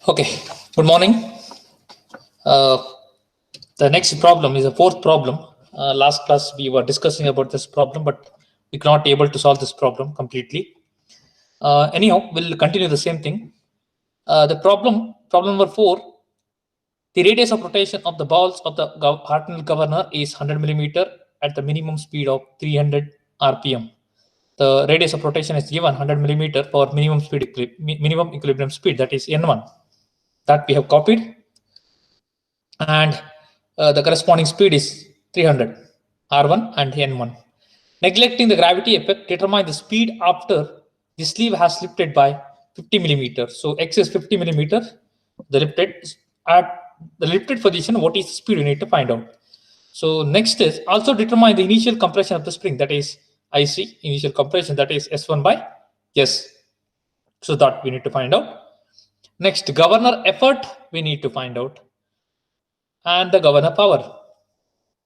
Okay, good morning. Uh, the next problem is a fourth problem. Last class we were discussing about this problem, but we could not able to solve this problem completely. Anyhow, we'll continue the same thing. Problem number four, the radius of rotation of the balls of the Hartnell governor is 100 millimeter at the minimum speed of 300 RPM. The radius of rotation is given 100 millimeter for minimum equilibrium speed, that is N1. That we have copied, and the corresponding speed is 300 R1 and N1. Neglecting the gravity effect, determine the speed after the sleeve has lifted by 50 millimeters. So x is 50 millimeter. The lifted at the lifted position, what is the speed we need to find out? So next is also determine the initial compression of the spring, that is IC initial compression, that is S1 by S. So that we need to find out. Next, governor effort we need to find out, and the governor power.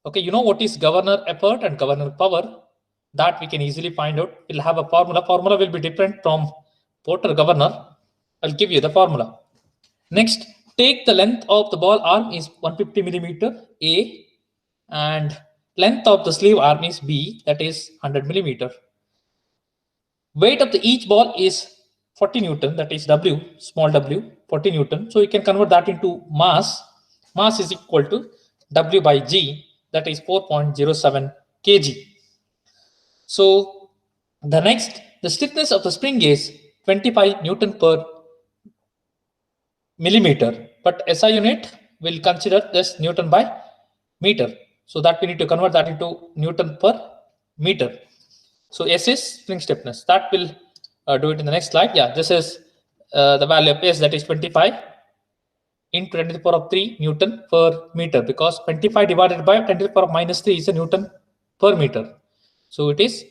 Okay, you know what is governor effort and governor power? That we can easily find out. We'll have a formula. Formula will be different from Porter governor. I'll give you the formula. Next, take the length of the ball arm is 150 millimeter A, and length of the sleeve arm is B, that is 100 millimeter. Weight of the each ball is 40 Newton, that is W, small w, 40 Newton. So you can convert that into mass. Mass is equal to W by G, that is 4.07 kg. So the stiffness of the spring is 25 Newton per millimeter, but SI unit will consider this Newton by meter. So that we need to convert that into Newton per meter. So S is spring stiffness. That will do it in the next slide. Yeah, this is the value of S, that is 25 into 10 to the power of 3 Newton per meter, because 25 divided by 10 to the power of minus 3 is a Newton per meter. So it is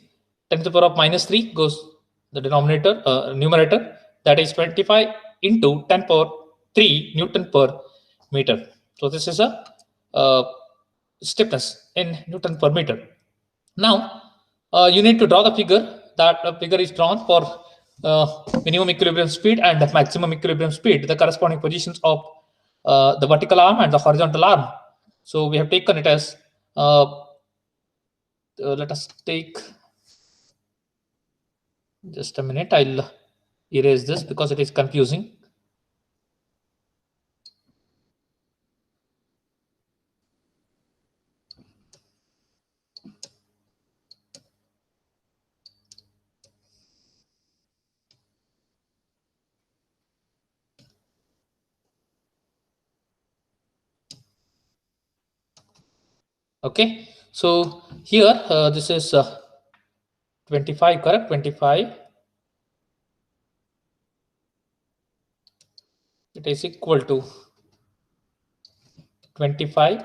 10 to the power of minus 3 goes the numerator, that is 25 into 10 power 3 Newton per meter. So this is a stiffness in Newton per meter. Now you need to draw the figure. That figure is drawn for minimum equilibrium speed and the maximum equilibrium speed, the corresponding positions of the vertical arm and the horizontal arm. So we have taken it as let us take just a minute. I'll erase this because it is confusing. Okay, so here this is 25, correct? 25. It is equal to 25.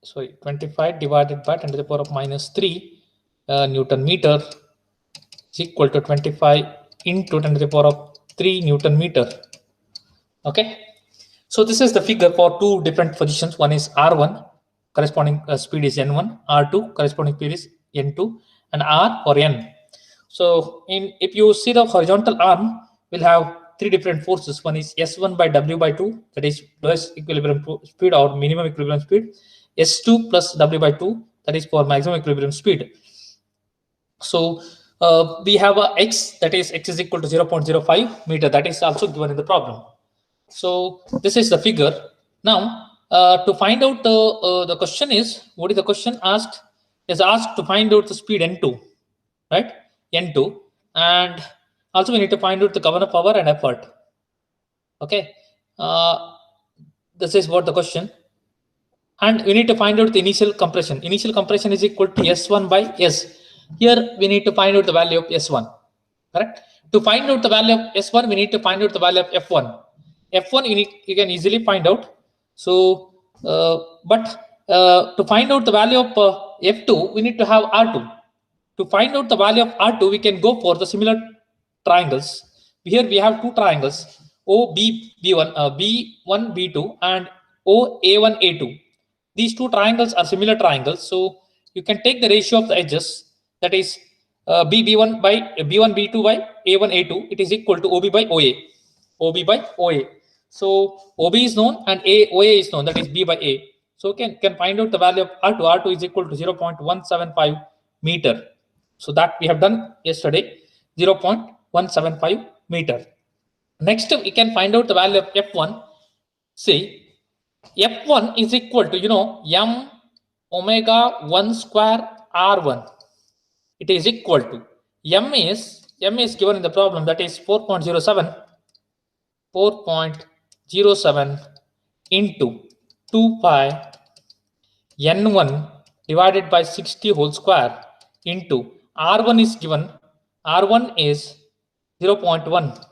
Sorry, 25 divided by 10 to the power of minus 3 Newton meter is equal to 25 into 10 to the power of 3 Newton meter. Okay, so this is the figure for two different positions. One is R1, corresponding speed is N1, R2 corresponding speed is N2, and R or N. So if you see the horizontal arm, we'll have three different forces. One is S1 by W by 2, that is lowest equilibrium speed or minimum equilibrium speed. S2 plus W by 2, that is for maximum equilibrium speed. So we have a X, that is X is equal to 0.05 meter, that is also given in the problem. So this is the figure. Now to find out the question is, what is the question asked? Is asked to find out the speed N2, right? N2, and also we need to find out the governor power and effort. Okay, this is what the question, and we need to find out the initial compression. Initial compression is equal to S1 by S. Here we need to find out the value of S1, correct? To find out the value of S1, we need to find out the value of F1. F1 you can easily find out. So but to find out the value of F2, we need to have R2. To find out the value of R2, we can go for the similar triangles. Here we have two triangles, OBB1, B1, B2, and OA1, A2. These two triangles are similar triangles. So you can take the ratio of the edges, that is B1 by B1, B2 by A1, A2. It is equal to OB by OA. OB by OA. So OB is known and OA is known, that is B by A. So can find out the value of R2. R2 is equal to 0.175 meter. So that we have done yesterday, 0.175 meter. Next, we can find out the value of F1. See, F1 is equal to, m omega 1 square R1. It is equal to m is given in the problem, that is 4.07 into 2 pi n1 divided by 60 whole square into R1 is given. R1 is 0.1.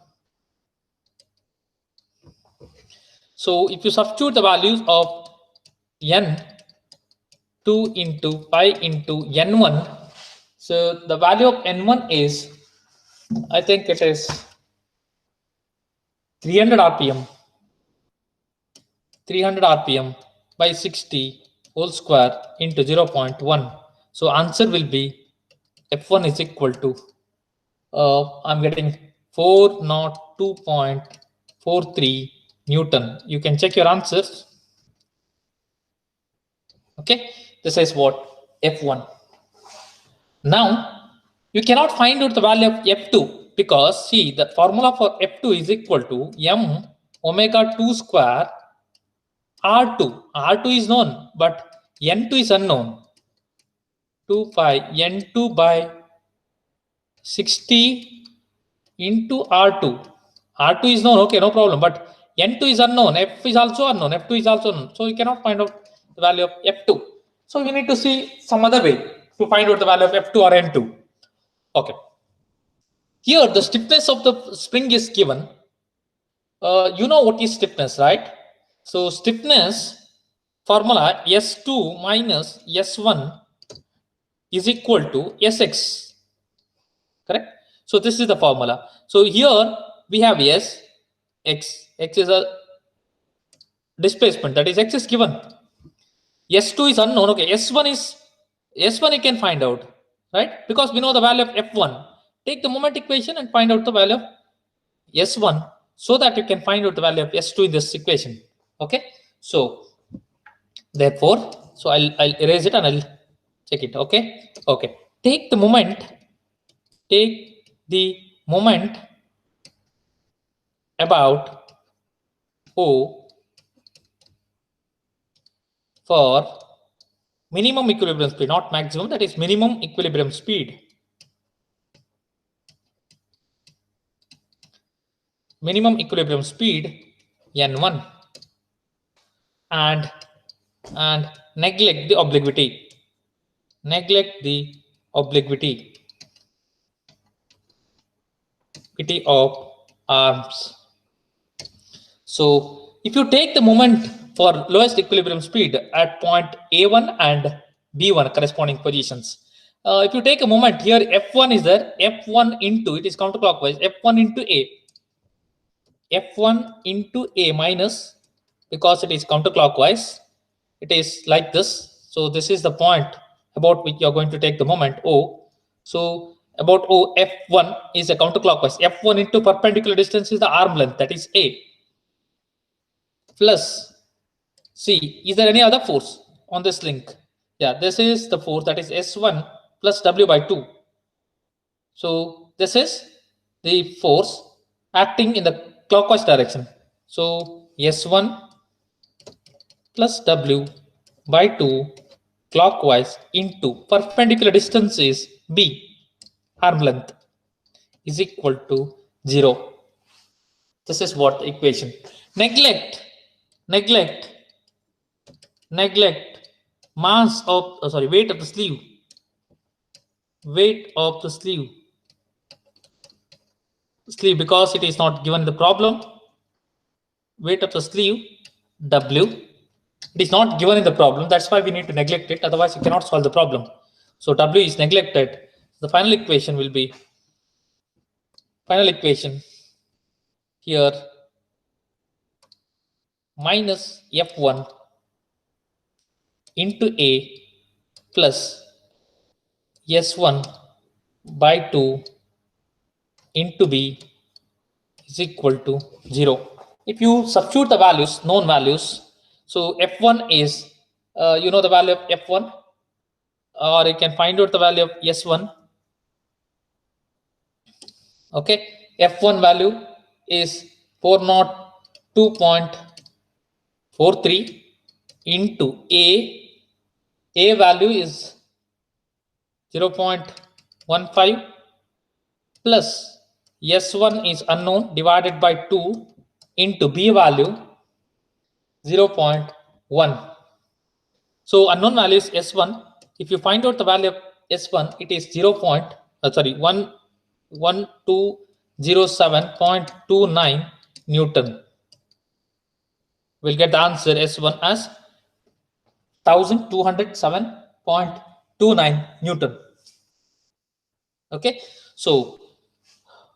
So if you substitute the values of n2 into pi into n1, so the value of n1 is, I think it is 300 rpm. 300 rpm by 60 whole square into 0.1. So answer will be F1 is equal to, I'm getting 402.43 Newton. You can check your answers. Okay, this is what F1. Now you cannot find out the value of F2 because see, the formula for F2 is equal to m omega 2 square R2. R2 is known, but N2 is unknown. 2 pi N2 by 60 into R2. R2 is known, okay, no problem, but N2 is unknown. F is also unknown. F2 is also unknown. So you cannot find out the value of F2. So we need to see some other way to find out the value of F2 or N2. Okay. Here the stiffness of the spring is given. You know what is stiffness, right? So stiffness formula S2 minus S1 is equal to Sx, correct? So this is the formula. So here we have S, X is a displacement, that is X is given. S2 is unknown, okay. S1 you can find out, right? Because we know the value of F1. Take the moment equation and find out the value of S1 so that you can find out the value of S2 in this equation. Okay. So therefore, so I'll erase it and I'll check it. Okay. Okay. Take the moment about O for minimum equilibrium speed, not maximum, that is minimum equilibrium speed. Minimum equilibrium speed N1 and neglect the obliquity. Neglect the obliquity of arms. So if you take the moment for lowest equilibrium speed at point A1 and B1 corresponding positions, if you take a moment here, F1 is there, F1 into, it is counterclockwise, F1 into A. F1 into A minus, because it is counterclockwise, it is like this. So this is the point about which you are going to take the moment O. So about O, F1 is a counterclockwise. F1 into perpendicular distance is the arm length, that is A. Plus C, is there any other force on this link? Yeah, this is the force, that is S1 plus W by 2. So this is the force acting in the clockwise direction. So S1 plus W by 2 clockwise into perpendicular distance is B, arm length, is equal to 0. This is what the equation. Neglect mass of, weight of the sleeve. Weight of the sleeve, because it is not given in the problem. Weight of the sleeve W, it is not given in the problem, that's why we need to neglect it, otherwise you cannot solve the problem. So W is neglected. The final equation will be, here minus F1 into A plus S1 by 2 into B is equal to 0. if you substitute the values, known values, so f1 is, you know the value of f1, or you can find out the value of s1. Okay, f1 value is 402.43 into a value is 0.15 plus s1 is unknown divided by 2 into b value 0.1. So unknown value is s1. If you find out the value of s1, it is 1207.29 Newton. We'll get the answer s1 as 1207.29 Newton. Okay, so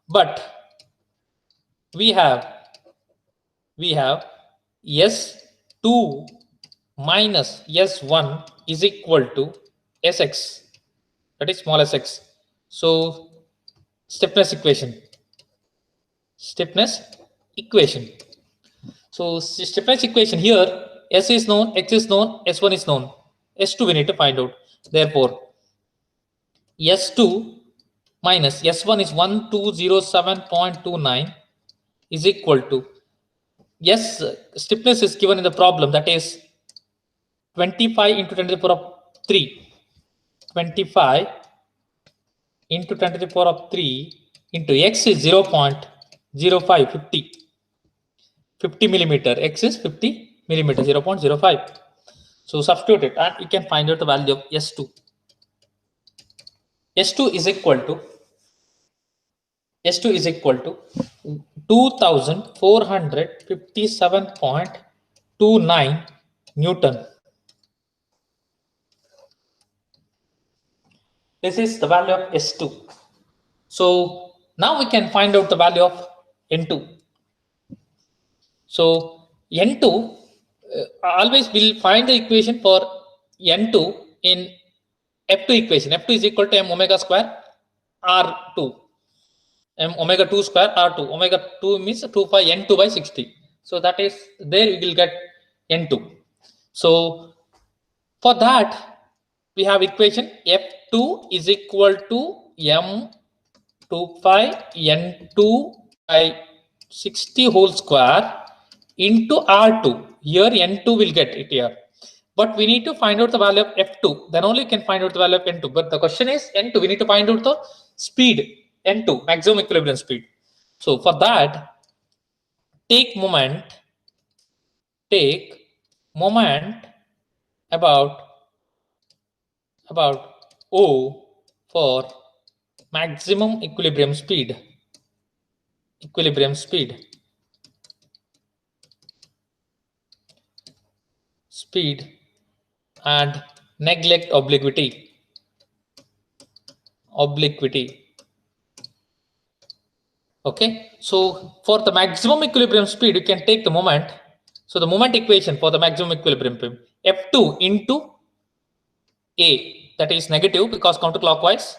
but we have s2 minus s1 is equal to sx, that is small sx. So stiffness equation. So stiffness equation here, s is known, x is known, s1 is known, s2 we need to find out. Therefore s2 minus s1 is 1207.29 is equal to, yes, stiffness is given in the problem, that is 25 into 10 to the power of 3. 25 into 10 to the power of 3 into x is 0.0550. 50 millimeter. X is 50 millimeter, 0.05. So substitute it and you can find out the value of S2. S2 is equal to 2457.29 Newton. This is the value of S2. So now we can find out the value of N2. So N2, always we'll find the equation for N2 in F2 equation. F2 is equal to m omega square R2. M omega 2 square R2. Omega 2 means 2 by N2 by 60. So that is, there we will get N2. So for that, we have equation F2 is equal to m2 pi N2 by 60 whole square into R2. Here N2 will get it here. But we need to find out the value of F2. Then only can find out the value of N2. But the question is N2. We need to find out the speed N2, maximum equilibrium speed. So for that, take moment about O for maximum equilibrium speed. And neglect obliquity. Okay, so for the maximum equilibrium speed, you can take the moment. So the moment equation for the maximum equilibrium speed, F2 into A, that is negative because counterclockwise,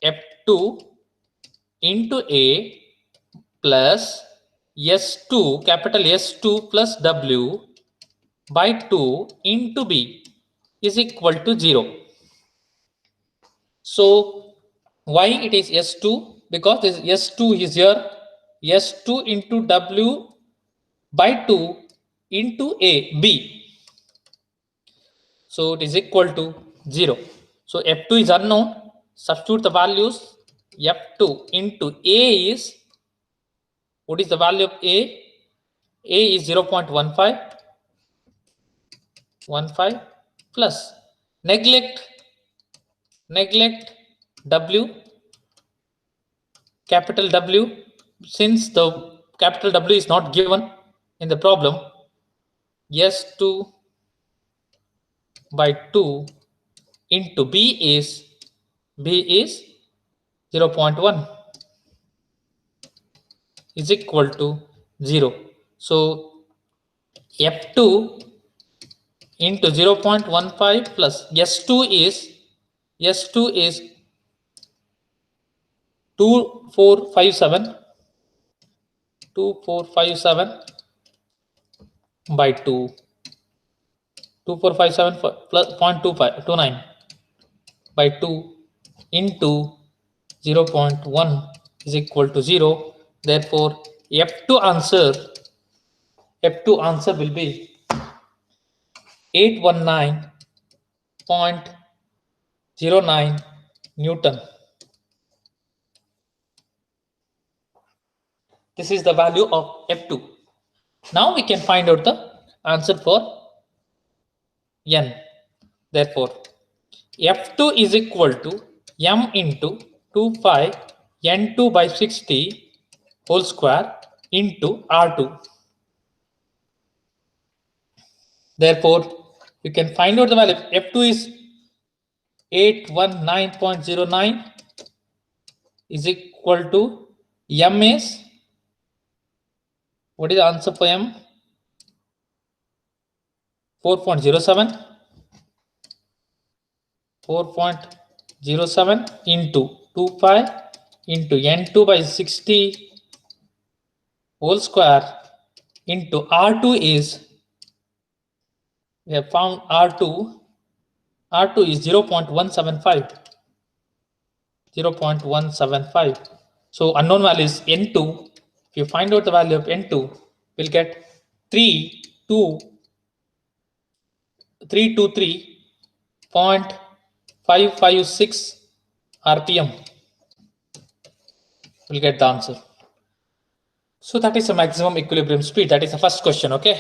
F2 into A plus S2, capital S2 plus W by 2 into B is equal to 0. So why it is S2? Because this S2 is here, S2 into W by 2 into A, B. So it is equal to 0. So F2 is unknown. Substitute the values. F2 into A is, what is the value of A? A is 0.15 plus neglect W, capital W, since the capital W is not given in the problem, S2 by 2 into B is 0.1 is equal to 0. So F2 into 0.15 plus S2 is 2457 by 2, 2457 plus 0.29 by 2 into 0.1 is equal to 0. Therefore, F2 answer will be 819.09 Newton. This is the value of F2. Now we can find out the answer for N. Therefore, F2 is equal to M into 25 N2 by 60 whole square into R2. Therefore, you can find out the value. F2 is 819.09 is equal to M is, what is the answer for M? 4.07. 4.07 into 25 into N2 by 60 whole square into R2 is, we have found R2 is 0.175. 0.175. So unknown value is N2. If you find out the value of N2, we'll get 323.556 RPM. We'll get the answer. So that is the maximum equilibrium speed. That is the first question. Okay.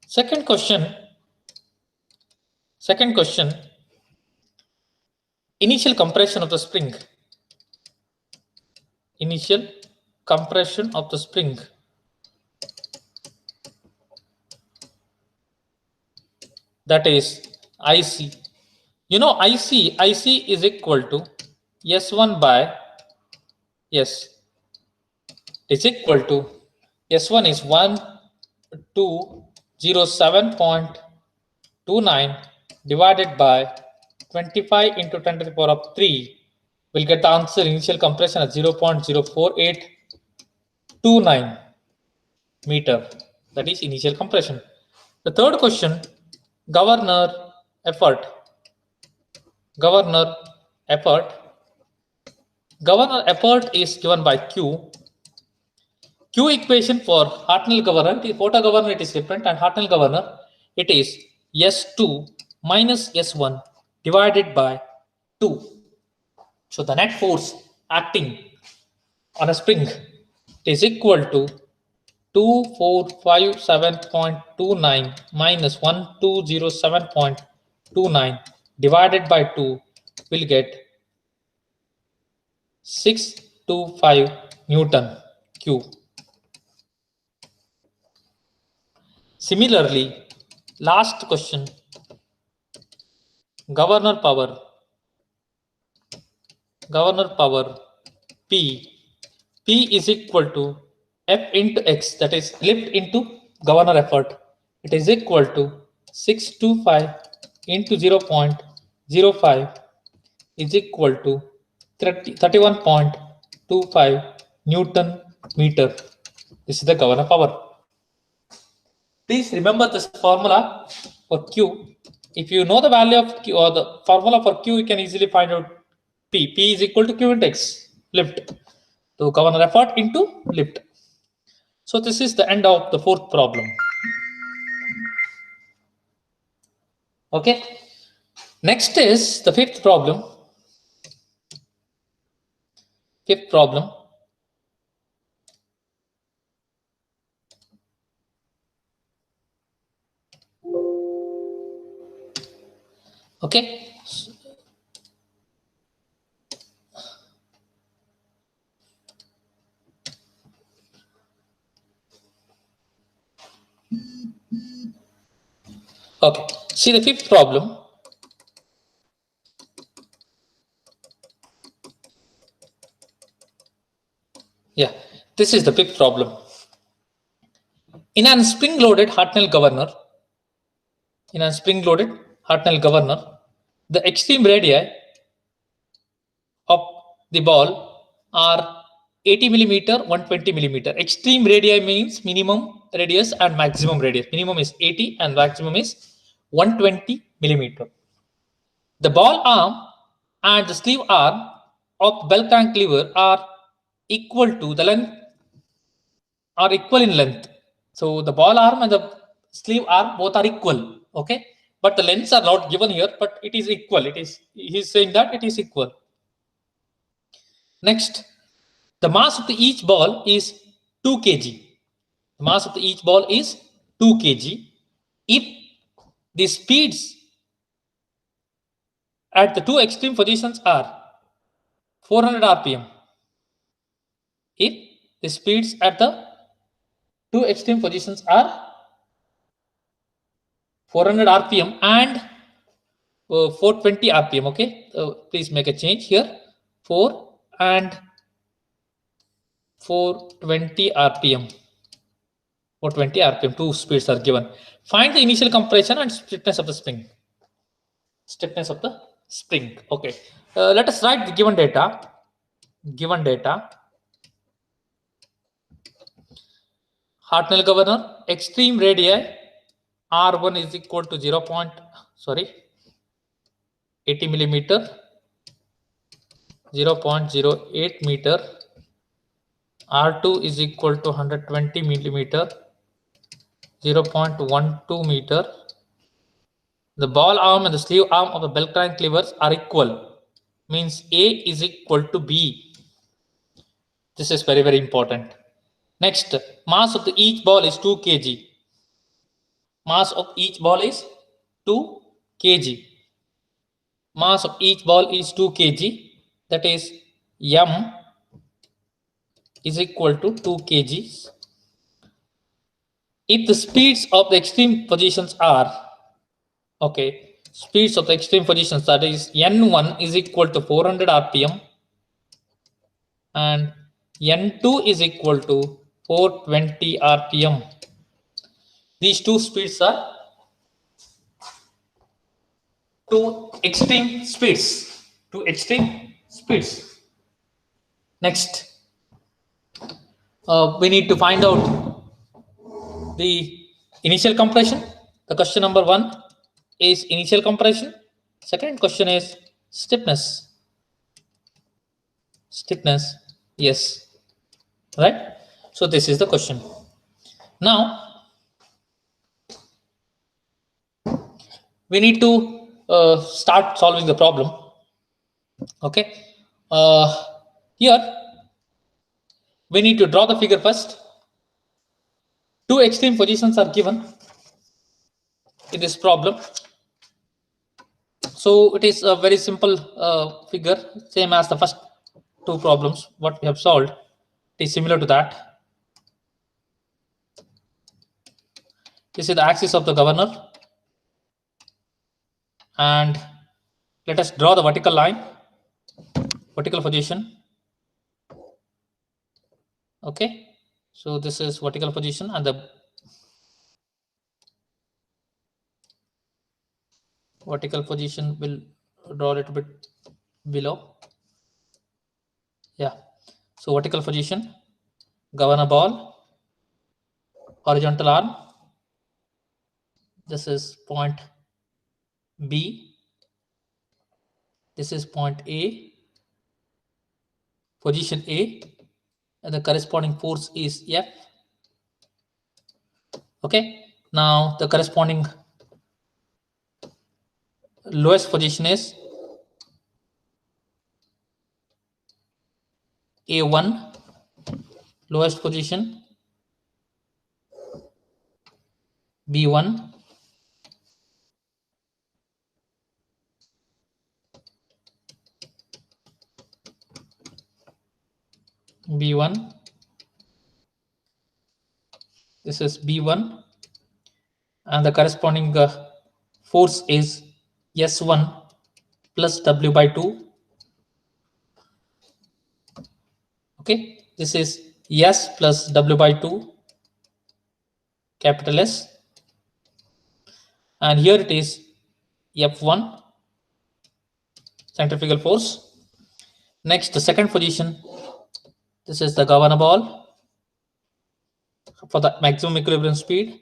Second question. Initial compression of the spring. Initial compression of the spring. That is IC. You know, IC is equal to S1 by S. Is equal to S1 is 1207.29 divided by 25 into 10 to the power of 3. We'll get the answer initial compression at 0.04829 meter. That is initial compression. The third question, governor effort. Governor effort is given by Q. Q equation for Hartnell governor, photo governor it is different, and Hartnell governor it is S2 minus S1 divided by 2. So the net force acting on a spring is equal to 2457.29 minus 1207.29 divided by 2 will get 625 Newton Q. Similarly, last question, governor power P is equal to F into X, that is lift into governor effort. It is equal to 625 into 0.05 is equal to 31.25 Newton meter. This is the governor power. Please remember this formula for Q. If you know the value of Q or the formula for Q, you can easily find out P. P is equal to Q into X, lift. So governor effort into lift. So this is the end of the fourth problem. Okay. Next is the fifth problem. Okay. Okay. See the fifth problem. Yeah, this is the fifth problem. In a spring-loaded Hartnell governor, the extreme radii of the ball are 80 millimeter, 120 millimeter. Extreme radii means minimum radius and maximum radius. Minimum is 80 and maximum is 120 millimeter. The ball arm and the sleeve arm of bell cantilever are equal to the length, are equal in length. So the ball arm and the sleeve arm both are equal. Okay, but the lengths are not given here, but it is equal. It is, he's saying that it is equal. Next, the mass of each ball is 2 kg. The mass of each ball is 2 kg. If the speeds at the two extreme positions are 400 rpm, if the speeds at the two extreme positions are 400 rpm and 420 rpm, okay, please make a change here, 4 and 420 rpm. 420 rpm, two speeds are given. Find the initial compression and stiffness of the spring. Stiffness of the spring. Okay, let us write the given data. Given data: Hartnell governor, extreme radii R1 is equal to 80 millimeter, 0.08 meter. R2 is equal to 120 millimeter, 0.12 meter. The ball arm and the sleeve arm of the bell cantilevers are equal. Means A is equal to B. This is very, very important. Next, mass of each ball is 2 kg. Mass of each ball is 2 kg. Mass of each ball is 2 kg. That is M is equal to 2 kgs. If the speeds of the extreme positions are, okay, speeds of the extreme positions, that is N1 is equal to 400 rpm and N2 is equal to 420 rpm. These two speeds are two extreme speeds. Two extreme speeds. Next, we need to find out the initial compression. The question number 1 is initial compression. Second question is stiffness. Stiffness, yes, right? So this is the question. Now we need to start solving the problem. Okay, here we need to draw the figure first. Two extreme positions are given in this problem. So it is a very simple figure, same as the first two problems what we have solved. It is similar to that. This is the axis of the governor, and let us draw the vertical line, vertical position. Okay, so this is vertical position, and the vertical position will draw a little bit below. Yeah, so vertical position, governor ball, horizontal arm. This is point B. This is point A, position A, and the corresponding force is F. Okay, now the corresponding lowest position is A1, lowest position, B1, B1, this is B1, and the corresponding force is S1 plus W by 2. Okay, this is S plus W by 2, capital S, and here it is F1, centrifugal force. Next, the second position, This is the governor ball for the maximum equilibrium speed.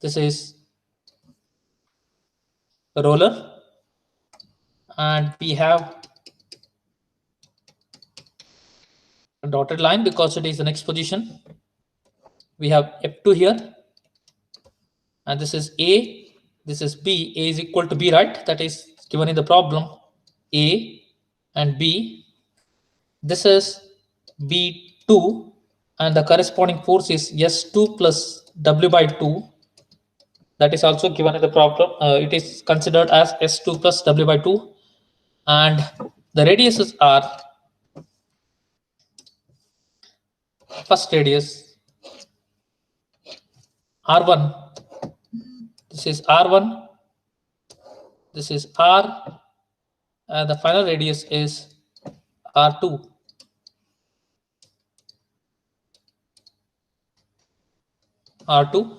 This is a roller, and we have a dotted line because it is the next position. We have F2 here, and this is A, this is B. A is equal to B, right? That is given in the problem. A and B. This is B2, and the corresponding force is S2 plus W by 2. That is also given in the problem. It is considered as S2 plus W by 2, and the radiuses are first radius R1. This is R1. This is R, and the final radius is R2. R2.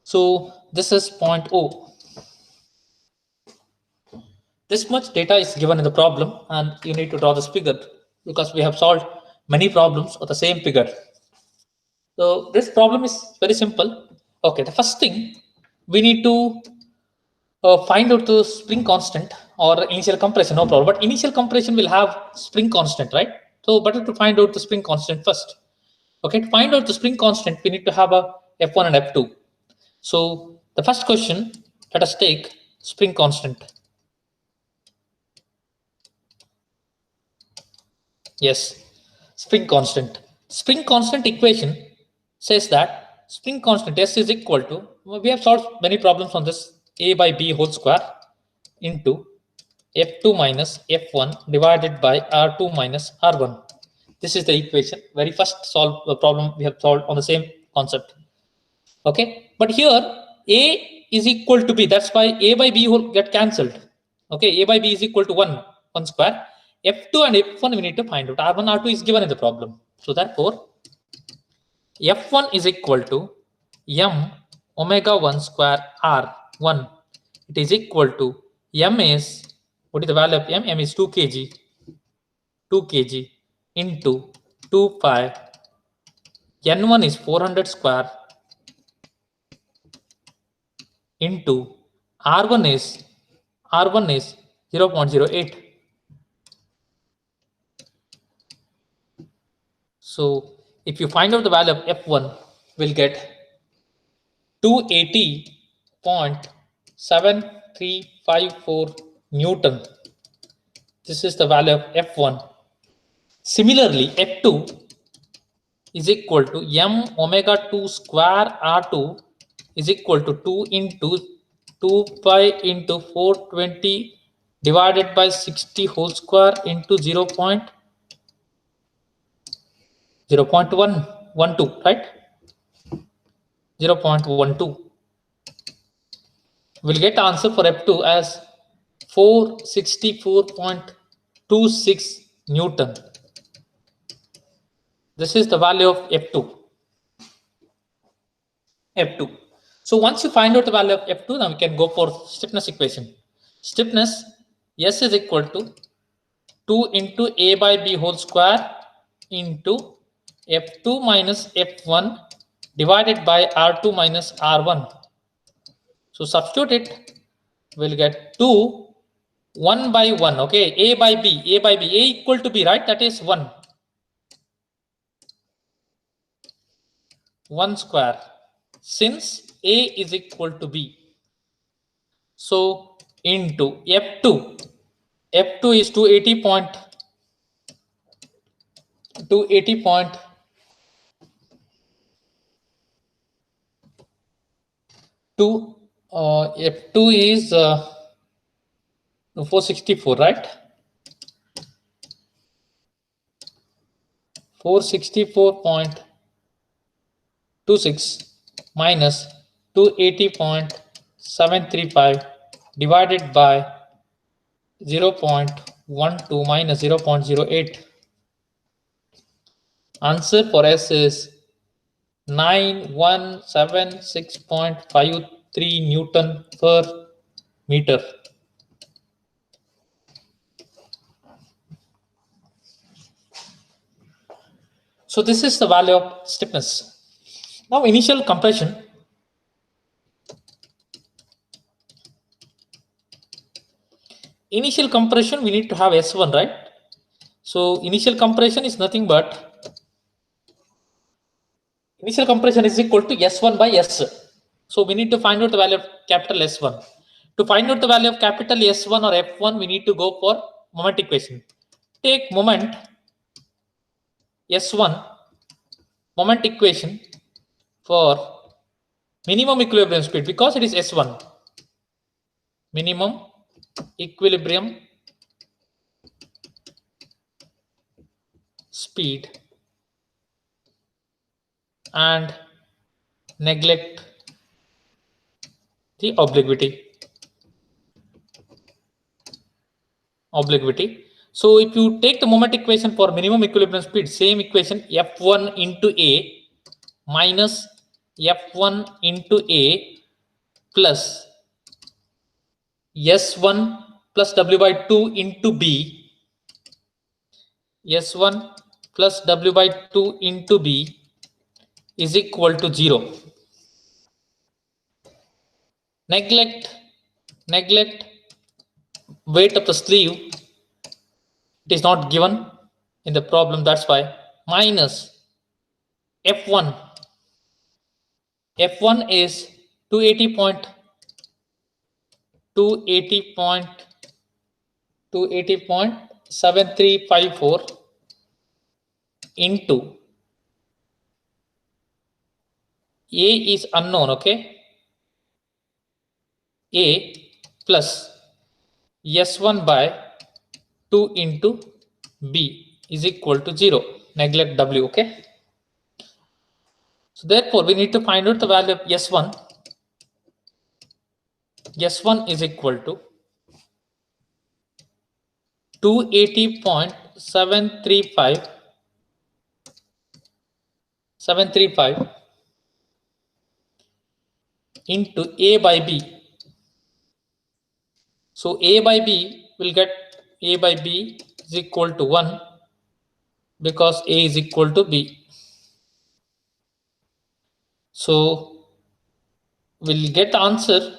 So this is point O. This much data is given in the problem, and you need to draw this figure because we have solved many problems of the same figure. So this problem is very simple. Okay, the first thing we need to find out the spring constant or initial compression, no problem. But initial compression will have spring constant, right? So better to find out the spring constant first. Okay, to find out the spring constant, we need to have a F1 and F2. So the first question, let us take spring constant. Yes, spring constant. Spring constant equation says that spring constant S is equal to, we have solved many problems on this, A by B whole square into F2 minus F1 divided by R2 minus R1. This is the equation. Very first solve the problem we have solved on the same concept. Okay, but here A is equal to B. That's why A by B will get cancelled. Okay, A by B is equal to 1 square. F2 and F1 we need to find out. R1, R2 is given in the problem. So therefore, F1 is equal to M omega 1 square R1. It is equal to M is, what is the value of M? M is 2 kg. 2 kg into 2 pi. N1 is 400 square into R1 is 0.08. So if you find out the value of F1, we'll get 280.7354 Newton. This is the value of F1. Similarly, F2 is equal to M omega 2 square R2 is equal to 2 into 2 pi into 420 divided by 60 whole square into 0.112, right? 0.12. We'll get answer for F2 as 464.26 Newton. This is the value of F2. F2. So once you find out the value of F2, now we can go for stiffness equation. Stiffness, S is equal to 2 into A by B whole square into F2 minus F1 divided by R2 minus R1. So substitute it, we'll get 2 1 by 1. Okay, A by B, A by B, A equal to B, right? That is 1. 1 square. Since A is equal to B. So into F2. F2 is 280.2 F2 is 464, right? 464.26 minus 280.735 divided by 0.12 minus 0.08. Answer for S is 9176.53 Newton per meter. So this is the value of stiffness. Now initial compression. Initial compression, we need to have S1, right? So initial compression is nothing but initial compression is equal to S1 by S. So we need to find out the value of capital S1. To find out the value of capital S1 or F1, we need to go for moment equation. Take moment S1, moment equation for minimum equilibrium speed, because it is S1. Minimum equilibrium speed and neglect the obliquity. So if you take the moment equation for minimum equilibrium speed, same equation, F1 into A minus F1 into A plus S1 plus W by 2 into B, S1 plus W by 2 into B is equal to 0. Neglect weight of the sleeve, it is not given in the problem, that's why, minus F1 is 280.7354 into A is unknown, okay, A plus S1 by 2 into B is equal to 0. Neglect W, okay. So therefore we need to find out the value of S1. S1 is equal to 280.735 into A by B. So A by B will get, A by B is equal to 1 because A is equal to B. So we'll get the answer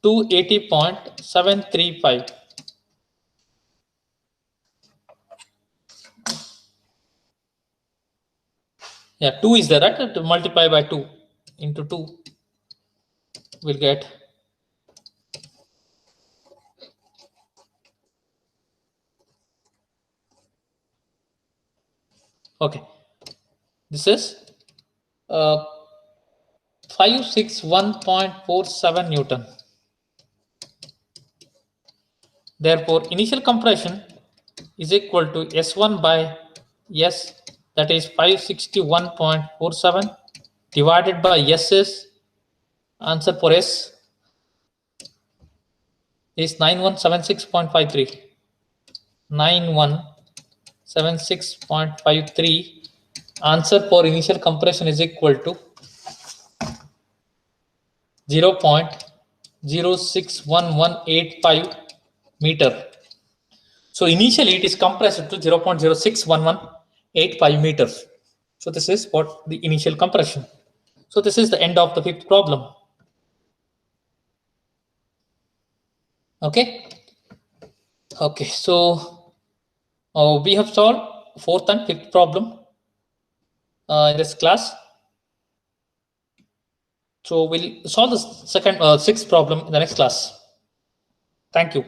280.735. Yeah, 2 is there, right? To multiply by 2 into 2, we'll get okay. This is 561.47 Newton. Therefore, initial compression is equal to S1 by S, that is 561.47 divided by S is, answer for S is 9176.53. 9176.53. Answer for initial compression is equal to 0.061185 meter. So initially it is compressed to 0.061185 meters. So this is what the initial compression. So this is the end of the fifth problem. Okay. Okay. So we have solved fourth and fifth problem in this class. So we'll solve the sixth problem in the next class. Thank you.